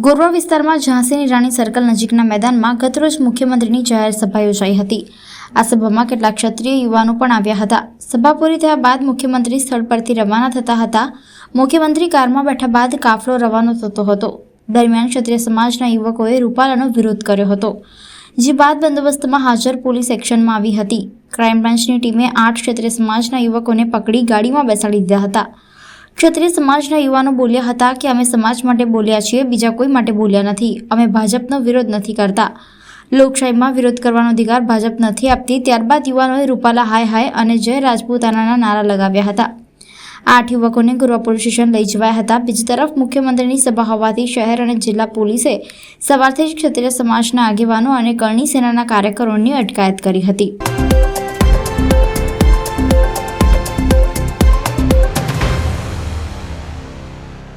ગોરવા વિસ્તારમાં ઝાંસીની રાણી સર્કલ નજીકના મેદાનમાં ગતરોજ મુખ્યમંત્રીની જાહેર સભા યોજાઈ હતી। આ સભામાં કેટલાક ક્ષત્રિય યુવાનો પણ આવ્યા હતા। સભા પૂરી થયા બાદ મુખ્યમંત્રી સ્થળ પરથી રવાના થતા હતા। મુખ્યમંત્રી કારમાં બેઠા બાદ કાફલો રવાનો થતો હતો। દરમિયાન ક્ષત્રિય સમાજના યુવકોએ રૂપાલાનો વિરોધ કર્યો હતો, જે બાદ બંદોબસ્તમાં હાજર પોલીસ એક્શનમાં આવી હતી। ક્રાઇમ બ્રાન્ચની ટીમે 8 ક્ષત્રિય સમાજના યુવકોને પકડી ગાડીમાં બેસાડી દીધા હતા। ક્ષત્રિય સમાજના યુવાનો બોલ્યા હતા કે અમે સમાજ માટે બોલ્યા છીએ, બીજા કોઈ માટે બોલ્યા નથી। અમે ભાજપનો વિરોધ નથી કરતા। લોકશાહીમાં વિરોધ કરવાનો અધિકાર ભાજપ નથી આપતી। ત્યારબાદ યુવાનોએ રૂપાલા હાય હાય અને જય રાજપૂતાનાના નારા લગાવ્યા હતા। 8 યુવકોને ગોરવા પોલીસ સ્ટેશન લઈ જવાયા હતા। બીજી તરફ મુખ્યમંત્રીની સભા હોવાથી શહેર અને જિલ્લા પોલીસે સવારથી જ ક્ષત્રિય સમાજના આગેવાનો અને કરણી સેનાના કાર્યકરોની અટકાયત કરી હતી।